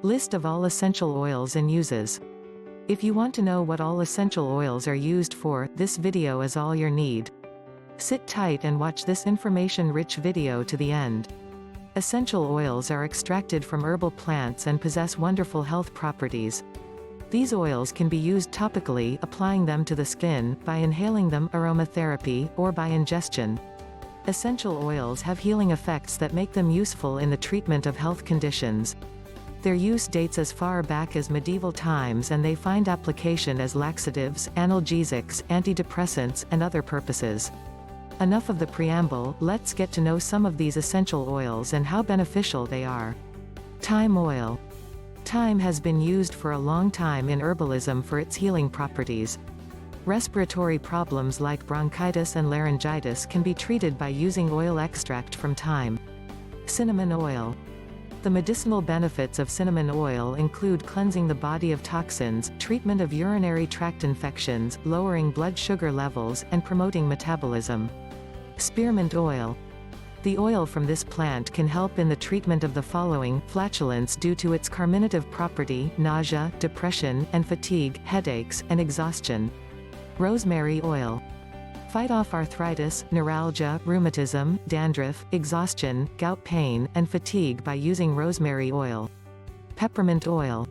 List of all essential oils and uses. If you want to know what all essential oils are used for, this video is all you need. Sit tight and watch this information-rich video to the end. Essential oils are extracted from herbal plants and possess wonderful health properties. These oils can be used topically, applying them to the skin, by inhaling them, aromatherapy, or by ingestion. Essential oils have healing effects that make them useful in the treatment of health conditions. Their use dates as far back as medieval times, and they find application as laxatives, analgesics, antidepressants, and other purposes. Enough of the preamble, let's get to know some of these essential oils and how beneficial they are. Thyme oil. Thyme has been used for a long time in herbalism for its healing properties. Respiratory problems like bronchitis and laryngitis can be treated by using oil extract from thyme. Cinnamon oil. The medicinal benefits of cinnamon oil include cleansing the body of toxins, treatment of urinary tract infections, lowering blood sugar levels, and promoting metabolism. Spearmint oil. The oil from this plant can help in the treatment of the following: flatulence due to its carminative property, nausea, depression, and fatigue, headaches, and exhaustion. Rosemary oil. Fight off arthritis, neuralgia, rheumatism, dandruff, exhaustion, gout pain, and fatigue by using rosemary oil. Peppermint oil.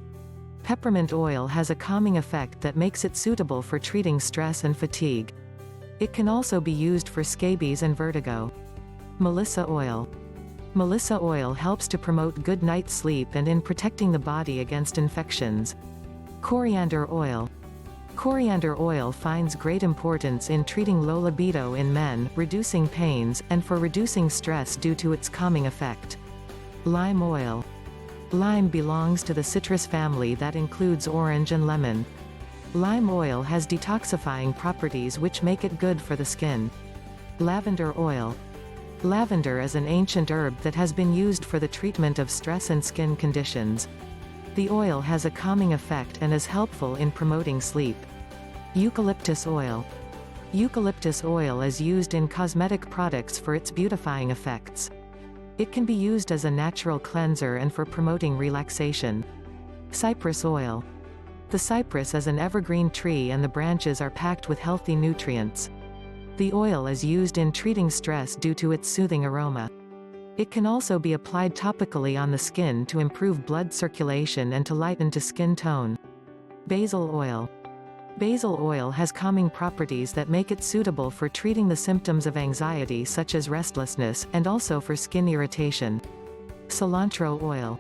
Peppermint oil has a calming effect that makes it suitable for treating stress and fatigue. It can also be used for scabies and vertigo. Melissa oil. Melissa oil helps to promote good night's sleep and in protecting the body against infections. Coriander oil. Coriander oil finds great importance in treating low libido in men, reducing pains, and for reducing stress due to its calming effect. Lime oil. Lime belongs to the citrus family that includes orange and lemon. Lime oil has detoxifying properties which make it good for the skin. Lavender oil. Lavender is an ancient herb that has been used for the treatment of stress and skin conditions. The oil has a calming effect and is helpful in promoting sleep. Eucalyptus oil. Eucalyptus oil is used in cosmetic products for its beautifying effects. It can be used as a natural cleanser and for promoting relaxation. Cypress oil. The cypress is an evergreen tree and the branches are packed with healthy nutrients. The oil is used in treating stress due to its soothing aroma. It can also be applied topically on the skin to improve blood circulation and to lighten to skin tone. Basil oil. Basil oil has calming properties that make it suitable for treating the symptoms of anxiety such as restlessness, and also for skin irritation. Cilantro oil.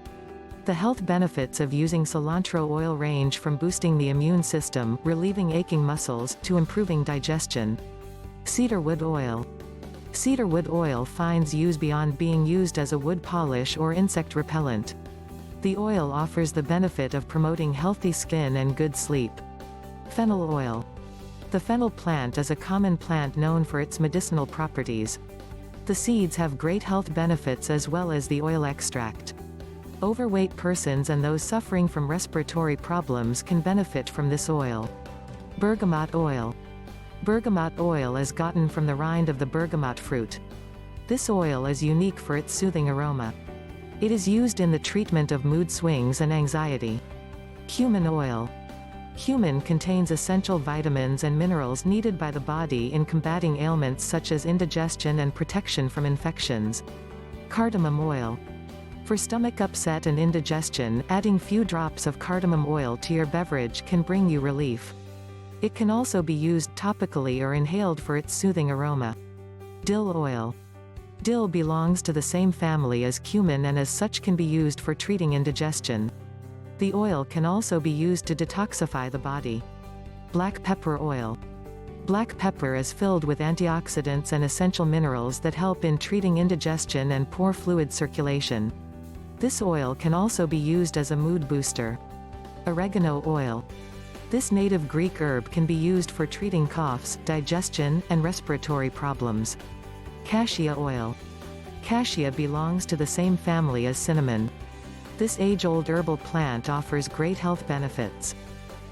The health benefits of using cilantro oil range from boosting the immune system, relieving aching muscles, to improving digestion. Cedarwood oil. Cedarwood oil finds use beyond being used as a wood polish or insect repellent. The oil offers the benefit of promoting healthy skin and good sleep. Fennel oil. The fennel plant is a common plant known for its medicinal properties. The seeds have great health benefits as well as the oil extract. Overweight persons and those suffering from respiratory problems can benefit from this oil. Bergamot oil. Bergamot oil is gotten from the rind of the bergamot fruit. This oil is unique for its soothing aroma. It is used in the treatment of mood swings and anxiety. Cumin oil. Cumin contains essential vitamins and minerals needed by the body in combating ailments such as indigestion and protection from infections. Cardamom oil. For stomach upset and indigestion, adding few drops of cardamom oil to your beverage can bring you relief. It can also be used topically or inhaled for its soothing aroma. Dill oil. Dill belongs to the same family as cumin and as such can be used for treating indigestion. The oil can also be used to detoxify the body. Black pepper oil. Black pepper is filled with antioxidants and essential minerals that help in treating indigestion and poor fluid circulation. This oil can also be used as a mood booster. Oregano oil. This native Greek herb can be used for treating coughs, digestion, and respiratory problems. Cassia oil. Cassia belongs to the same family as cinnamon. This age-old herbal plant offers great health benefits.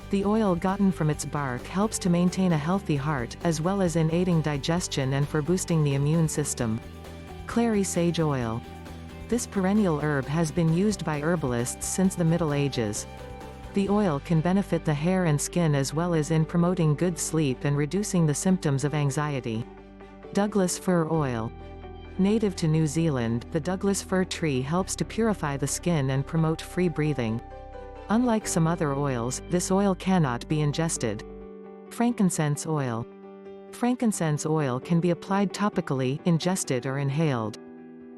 The oil gotten from its bark helps to maintain a healthy heart, as well as in aiding digestion and for boosting the immune system. Clary sage oil. This perennial herb has been used by herbalists since the Middle Ages. The oil can benefit the hair and skin as well as in promoting good sleep and reducing the symptoms of anxiety. Douglas fir oil. Native to New Zealand, the Douglas fir tree helps to purify the skin and promote free breathing. Unlike some other oils, this oil cannot be ingested. Frankincense oil. Frankincense oil can be applied topically, ingested or inhaled.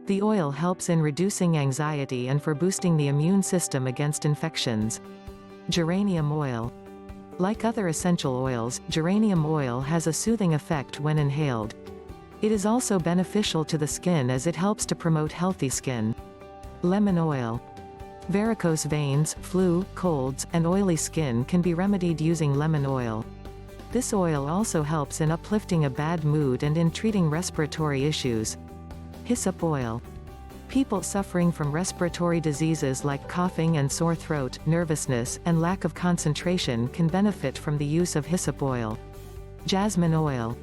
The oil helps in reducing anxiety and for boosting the immune system against infections. Geranium oil. Like other essential oils, geranium oil has a soothing effect when inhaled. It is also beneficial to the skin as it helps to promote healthy skin. Lemon oil. Varicose veins, flu, colds, and oily skin can be remedied using lemon oil. This oil also helps in uplifting a bad mood and in treating respiratory issues. Hyssop oil. People suffering from respiratory diseases like coughing and sore throat, nervousness, and lack of concentration can benefit from the use of hyssop oil. Jasmine oil.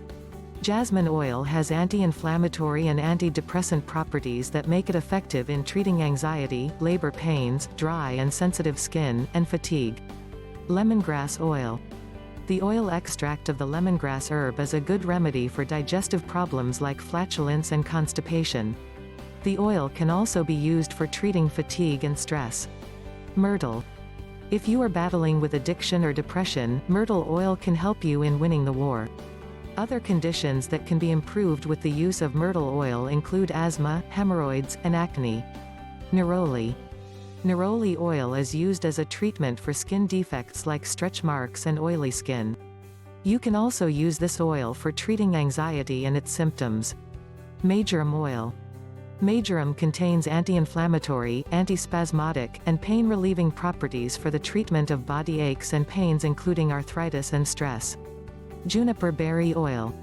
Jasmine oil has anti-inflammatory and antidepressant properties that make it effective in treating anxiety, labor pains, dry and sensitive skin, and fatigue. Lemongrass oil. The oil extract of the lemongrass herb is a good remedy for digestive problems like flatulence and constipation. The oil can also be used for treating fatigue and stress. Myrtle. If you are battling with addiction or depression, myrtle oil can help you in winning the war. Other conditions that can be improved with the use of myrtle oil include asthma, hemorrhoids, and acne. Neroli. Neroli oil is used as a treatment for skin defects like stretch marks and oily skin. You can also use this oil for treating anxiety and its symptoms. Marjoram oil. Marjoram contains anti-inflammatory, antispasmodic, and pain-relieving properties for the treatment of body aches and pains including arthritis and stress. Juniper berry oil.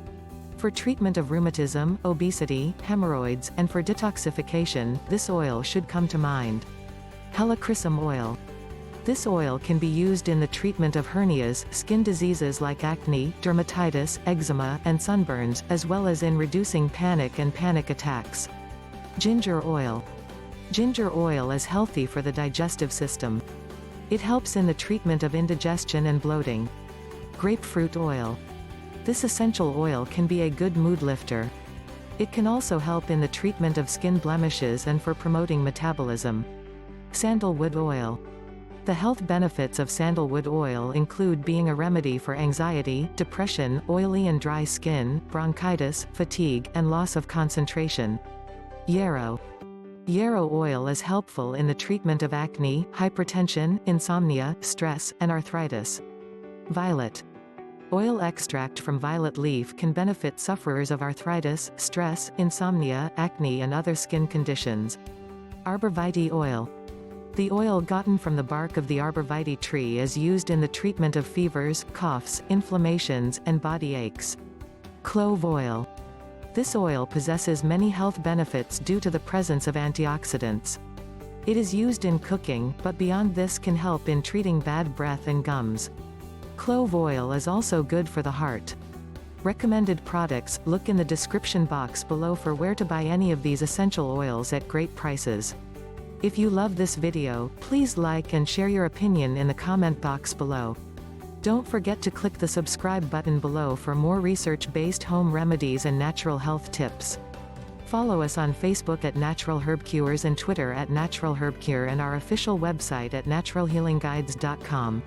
For treatment of rheumatism, obesity, hemorrhoids, and for detoxification, this oil should come to mind. Helichrysum oil. This oil can be used in the treatment of hernias, skin diseases like acne, dermatitis, eczema, and sunburns, as well as in reducing panic and panic attacks. Ginger oil. Ginger oil is healthy for the digestive system. It helps in the treatment of indigestion and bloating. Grapefruit oil. This essential oil can be a good mood lifter. It can also help in the treatment of skin blemishes and for promoting metabolism. Sandalwood oil. The health benefits of sandalwood oil include being a remedy for anxiety, depression, oily and dry skin, bronchitis, fatigue, and loss of concentration. Yarrow. Yarrow oil is helpful in the treatment of acne, hypertension, insomnia, stress, and arthritis. Violet. Oil extract from violet leaf can benefit sufferers of arthritis, stress, insomnia, acne and other skin conditions. Arborvitae oil. The oil gotten from the bark of the arborvitae tree is used in the treatment of fevers, coughs, inflammations, and body aches. Clove oil. This oil possesses many health benefits due to the presence of antioxidants. It is used in cooking, but beyond this can help in treating bad breath and gums. Clove oil is also good for the heart. Recommended products, look in the description box below for where to buy any of these essential oils at great prices. If you love this video, please like and share your opinion in the comment box below. Don't forget to click the subscribe button below for more research-based home remedies and natural health tips. Follow us on Facebook at Natural Herb Cures and Twitter at Natural Herb Cure and our official website at naturalhealingguides.com.